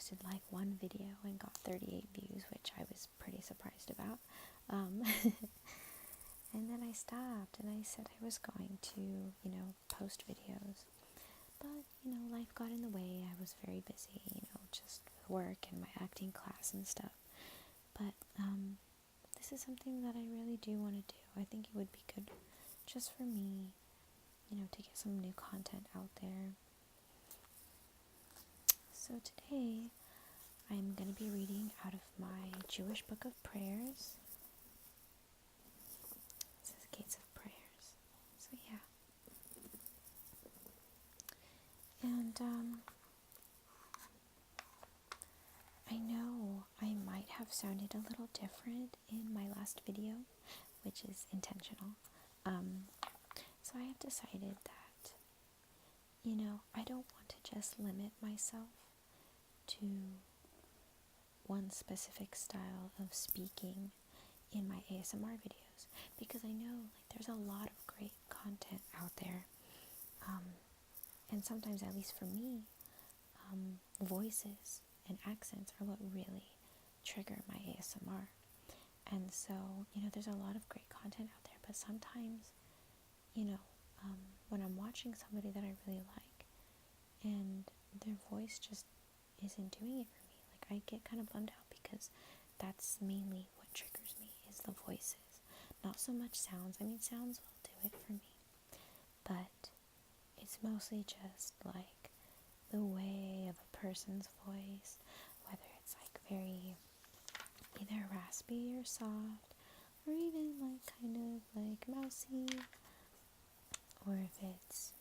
posted like one video and got 38 views, which I was pretty surprised about. And then I stopped and I said I was going to, post videos. But, life got in the way. I was very busy, just with work and my acting class and stuff. But this is something that I really do want to do. I think it would be good just for me, to get some new content out there. So today, I'm going to be reading out of my Jewish book of prayers. It says Gates of Prayers. So yeah. And I know I might have sounded a little different in my last video, which is intentional. So I have decided that, I don't want to just limit myself to one specific style of speaking in my ASMR videos, because I know there's a lot of great content out there, and sometimes, at least for me, voices and accents are what really trigger my ASMR. And so, there's a lot of great content out there, but sometimes, when I'm watching somebody that I really like and their voice just isn't doing it for me, I get kind of bummed out, because that's mainly what triggers me, is the voices. Not so much sounds. I mean, sounds will do it for me, but it's mostly just the way of a person's voice, whether it's very either raspy or soft, or even kind of mousy, or if it's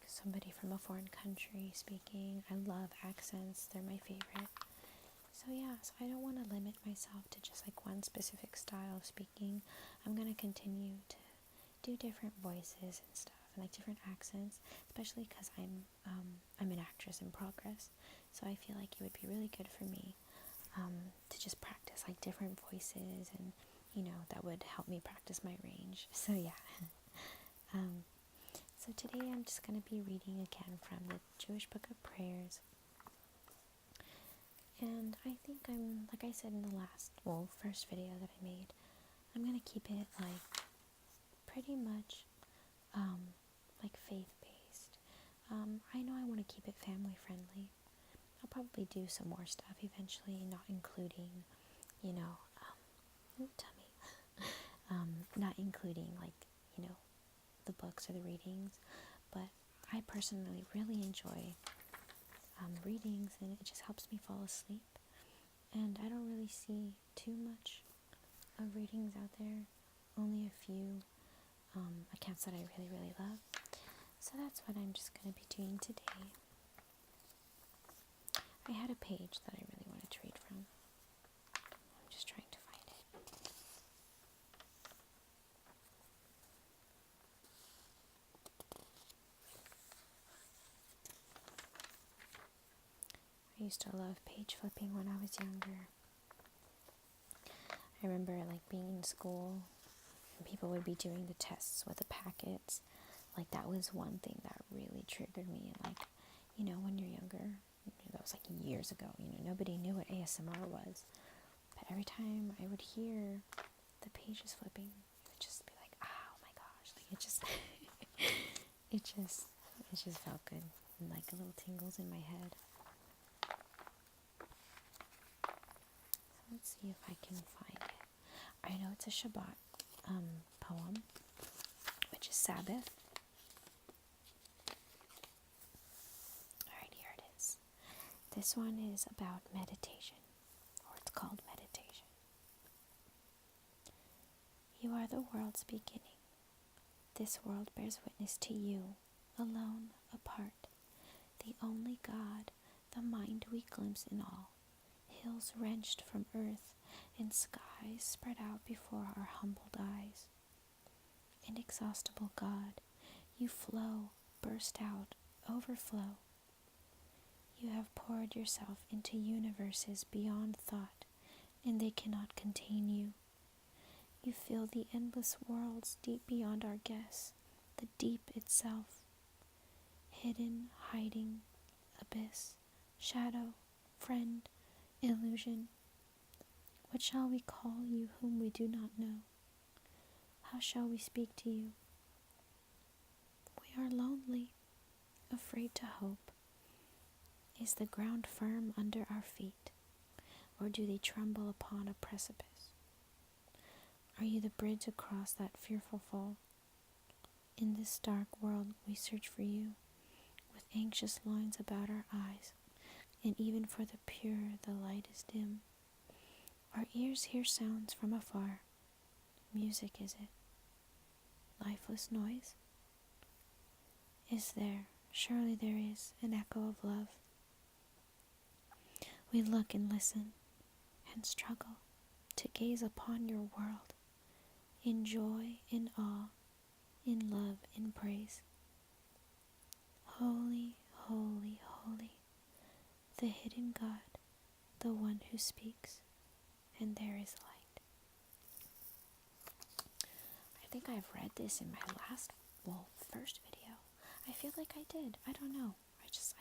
somebody from a foreign country speaking. I love accents, they're my favorite. So yeah, so I don't want to limit myself to just one specific style of speaking. I'm going to continue to do different voices and stuff, and different accents, especially because I'm an actress in progress. So I feel like it would be really good for me to just practice different voices, and that would help me practice my range. So yeah. So today I'm just going to be reading again from the Jewish Book of Prayers. And I think like I said in the first video that I made, I'm going to keep it pretty much faith-based. I know I want to keep it family-friendly. I'll probably do some more stuff eventually, not including, not including the books or the readings, but I personally really enjoy readings, and it just helps me fall asleep. And I don't really see too much of readings out there, only a few accounts that I really, really love. So that's what I'm just going to be doing today. I had a page that I really wanted to read from. I'm just trying to find it. I used to love page flipping when I was younger. I remember being in school and people would be doing the tests with the packets. That was one thing that really triggered me. And when you're younger, that was years ago, nobody knew what ASMR was. But every time I would hear the pages flipping, it would just be oh my gosh, it just it just felt good, and little tingles in my head. So let's see if I can find it. I know it's a Shabbat poem, which is Sabbath. Alright, here it is. This one is about meditation, or it's called meditation. You are the world's beginning. This world bears witness to you, alone, apart, the only God, the mind we glimpse in all, hills wrenched from earth, and skies spread out before our humbled eyes. Inexhaustible God, you flow, burst out, overflow. You have poured yourself into universes beyond thought, and they cannot contain you. You fill the endless worlds deep beyond our guess, the deep itself. Hidden, hiding, abyss, shadow, friend, illusion. What shall we call you whom we do not know? How shall we speak to you? We are lonely, afraid to hope. Is the ground firm under our feet, or do they tremble upon a precipice? Are you the bridge across that fearful fall? In this dark world we search for you, with anxious lines about our eyes, and even for the pure the light is dim. Our ears hear sounds from afar. Music is it? Lifeless noise? Is there, surely there is, an echo of love? We look and listen, and struggle to gaze upon your world, in joy, in awe, in love, in praise. Holy, holy, holy, the hidden God, the one who speaks, and there is light. I think I've read this in my first video. I feel like I did. I don't know.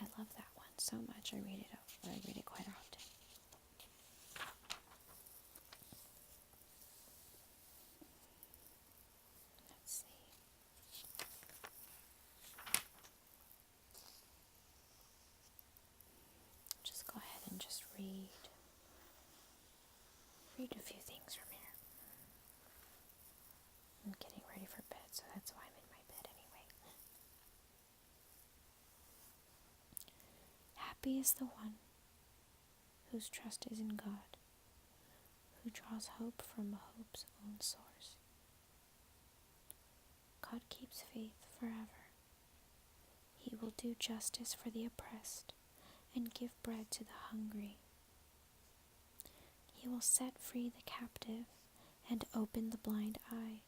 I love that one so much. I read it quite often. Let's see. Just go ahead and just read a few things from here. I'm getting ready for bed, so that's why I'm in my bed anyway. Happy is the one whose trust is in God, who draws hope from hope's own source. God keeps faith forever. He will do justice for the oppressed and give bread to the hungry. He will set free the captive and open the blind eye.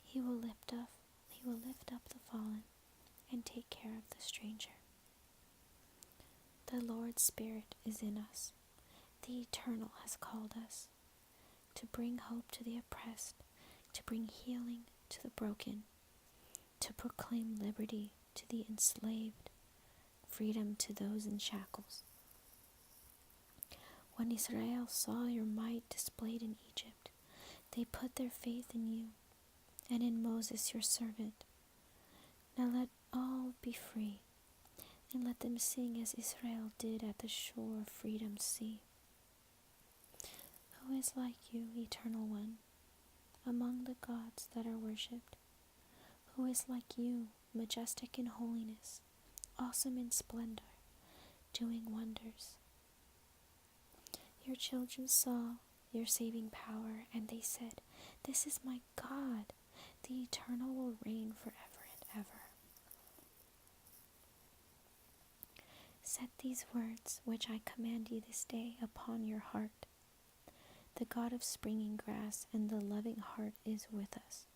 He will lift up the fallen and take care of the stranger. The Lord's Spirit is in us. The Eternal has called us to bring hope to the oppressed, to bring healing to the broken, to proclaim liberty to the enslaved, freedom to those in shackles. When Israel saw your might displayed in Egypt, they put their faith in you and in Moses your servant. Now let all be free, and let them sing as Israel did at the shore of freedom's sea. Who is like you, Eternal One, among the gods that are worshipped? Who is like you, majestic in holiness, awesome in splendor, doing wonders? Your children saw your saving power, and they said, "This is my God. The Eternal will reign forever and ever." Set these words which I command you this day upon your heart. The God of springing grass and the loving heart is with us.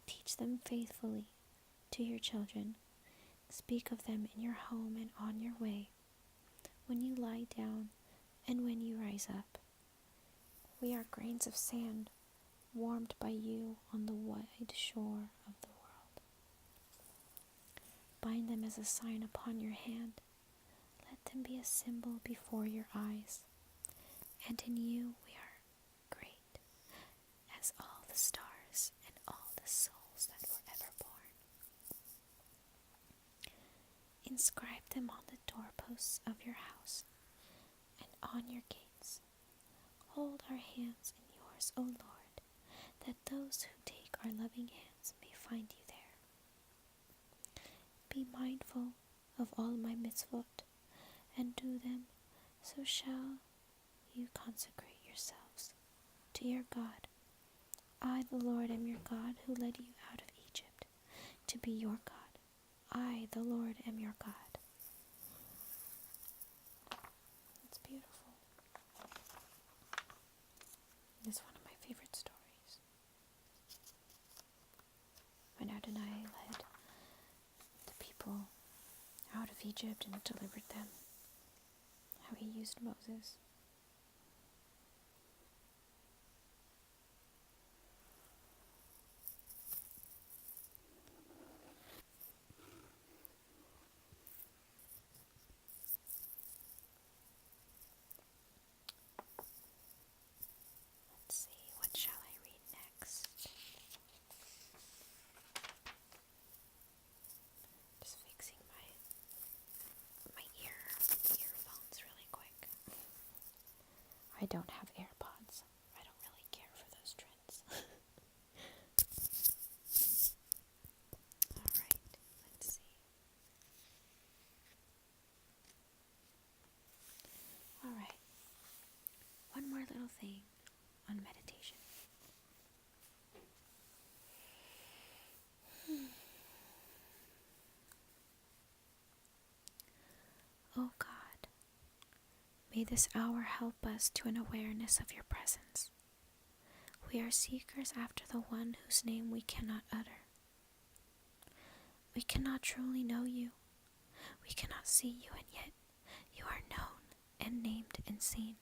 Teach them faithfully to your children. Speak of them in your home and on your way, when you lie down and when you rise up. We are grains of sand, warmed by you on the wide shore of the world. Bind them as a sign upon your hand. Let them be a symbol before your eyes. And in you we are great, as all the stars and all the souls that were ever born. Inscribe them on the doorposts of your house and on your gates. Hold our hands in yours, O Lord, that those who take our loving hands may find you there. Be mindful of all my mitzvot, and do them, so shall you consecrate yourselves to your God. I, the Lord, am your God, who led you out of Egypt to be your God. I, the Lord, am your God. It's beautiful. It's one of my favorite stories. When Adonai led the people out of Egypt and delivered them, how he used Moses. I don't have AirPods. I don't really care for those trends. Alright, let's see. Alright, one more little thing on meditation. Oh God, may this hour help us to an awareness of your presence. We are seekers after the one whose name we cannot utter. We cannot truly know you. We cannot see you, and yet you are known and named and seen.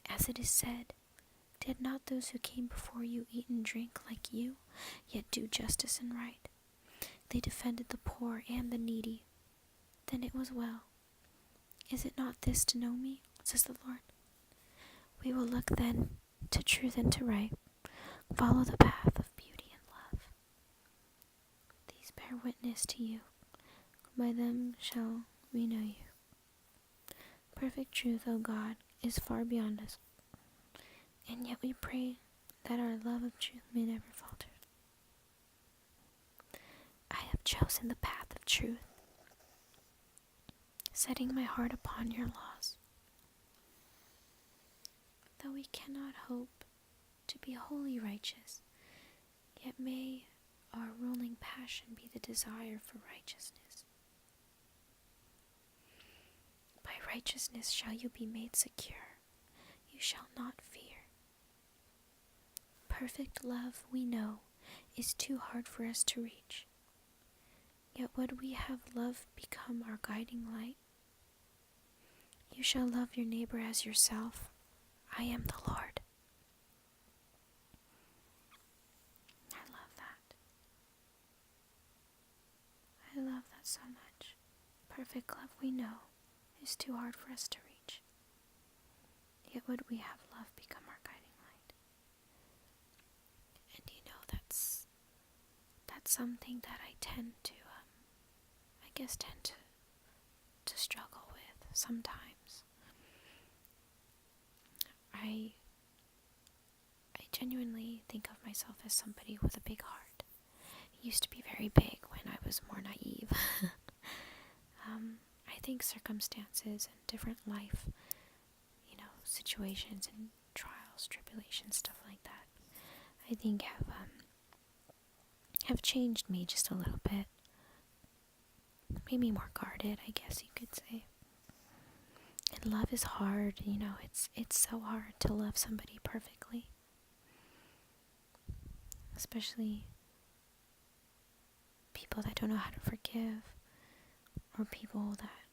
As it is said, did not those who came before you eat and drink like you, yet do justice and right? They defended the poor and the needy. Then it was well. Is it not this to know me, says the Lord? We will look then to truth and to right, follow the path of beauty and love. These bear witness to you. By them shall we know you. Perfect truth, O God, is far beyond us, and yet we pray that our love of truth may never falter. I have chosen the path of truth, setting my heart upon your laws. Though we cannot hope to be wholly righteous, yet may our ruling passion be the desire for righteousness. By righteousness shall you be made secure. You shall not fear. Perfect love, we know, is too hard for us to reach. Yet would we have love become our guiding light? You shall love your neighbor as yourself. I am the Lord. I love that. I love that so much. Perfect love, we know, is too hard for us to reach. Yet would we have love become our guiding light? And that's something that I tend to, to struggle with sometimes. I genuinely think of myself as somebody with a big heart. It used to be very big when I was more naive. I think circumstances and different life, situations and trials, tribulations, stuff like that, I think have changed me just a little bit. Made me more guarded, I guess you could say. And love is hard, it's so hard to love somebody perfectly. Especially people that don't know how to forgive, or people that,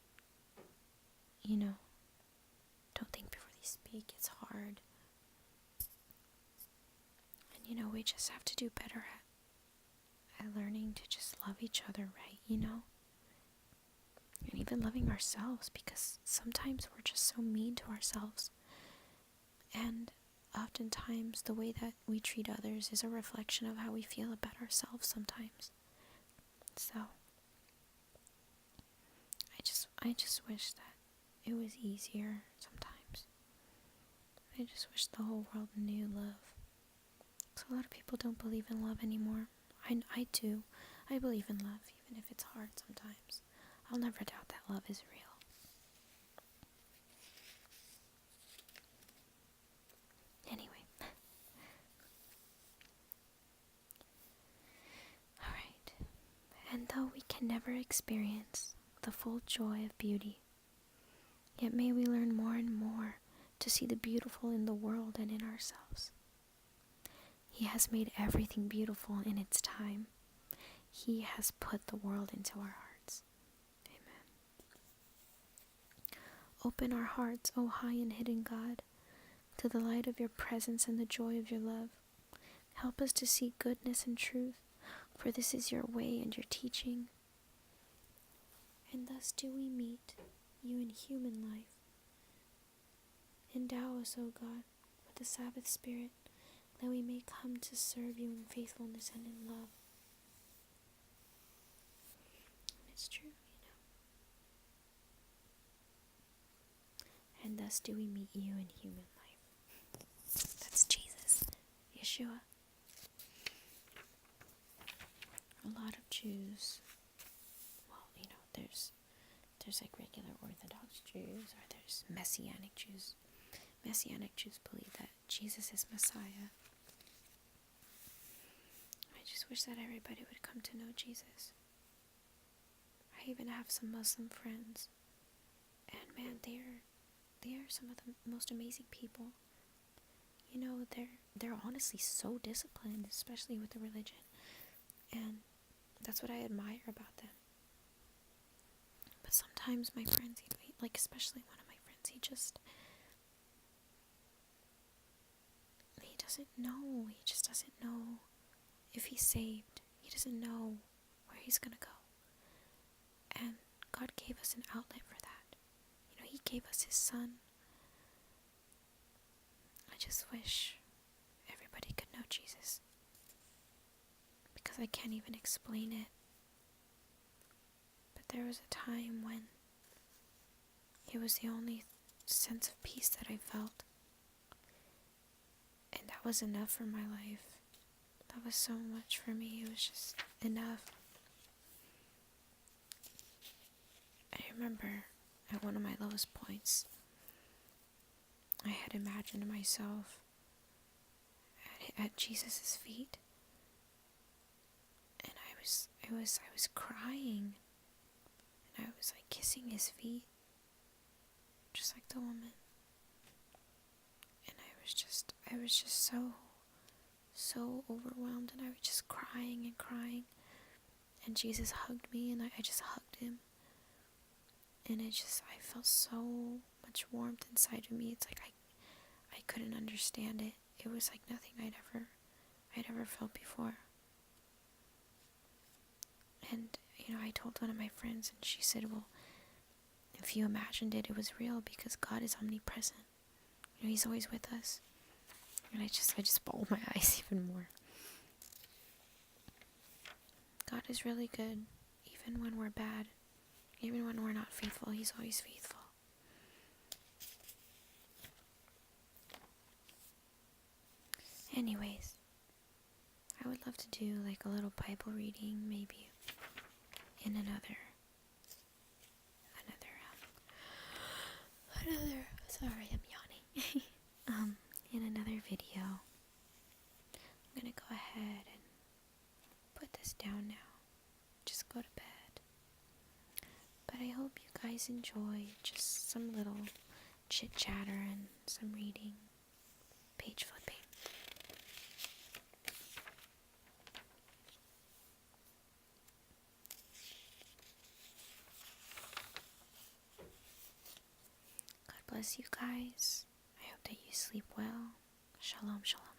don't think before they speak. It's hard. And, we just have to do better at learning to just love each other right, and even loving ourselves, because sometimes we're just so mean to ourselves. And oftentimes the way that we treat others is a reflection of how we feel about ourselves sometimes. So I just wish that it was easier sometimes. I just wish the whole world knew love. So a lot of people don't believe in love anymore. I do. I believe in love, even if it's hard sometimes. I'll never doubt that love is real. Anyway. Alright. And though we can never experience the full joy of beauty, yet may we learn more and more to see the beautiful in the world and in ourselves. He has made everything beautiful in its time. He has put the world into our hearts. Amen. Open our hearts, O high and hidden God, to the light of your presence and the joy of your love. Help us to see goodness and truth, for this is your way and your teaching. And thus do we meet you in human life. Endow us, O God, with the Sabbath spirit, that we may come to serve you in faithfulness and in love. And it's true, and thus do we meet you in human life. That's Jesus, Yeshua. A lot of Jews, well, there's like regular Orthodox Jews, or there's Messianic Jews. Messianic Jews believe that Jesus is Messiah. I just wish that everybody would come to know Jesus. I even have some Muslim friends, and man, they are some of the most amazing people. They're honestly so disciplined, especially with the religion, and that's what I admire about them. But sometimes my friends, like especially one of my friends, he doesn't know. He just doesn't know if he's saved. He doesn't know where he's gonna go. And God gave us an outlet for that. He gave us his son. I just wish everybody could know Jesus, because I can't even explain it. But there was a time when it was the only sense of peace that I felt. And that was enough for my life. That was so much for me. It was just enough. I remember at one of my lowest points, I had imagined myself at Jesus' feet. And I was crying. And I was like kissing his feet, just like the woman. And I was just so overwhelmed, and I was just crying and crying. And Jesus hugged me, and I just hugged him. And I felt so much warmth inside of me. It's like I couldn't understand it. It was like nothing I'd ever felt before. And I told one of my friends, and she said, well, if you imagined it, it was real, because God is omnipresent. He's always with us. And I just bawled my eyes even more. God is really good, even when we're bad. Even when we're not faithful, he's always faithful. Anyways, I would love to do like a little Bible reading, maybe in another, sorry, I'm yawning. In another video. I'm gonna go ahead and put this down now. Just go to bed. But I hope you guys enjoy just some little chit chatter and some reading, page flipping. God bless you guys. I hope that you sleep well. Shalom, shalom.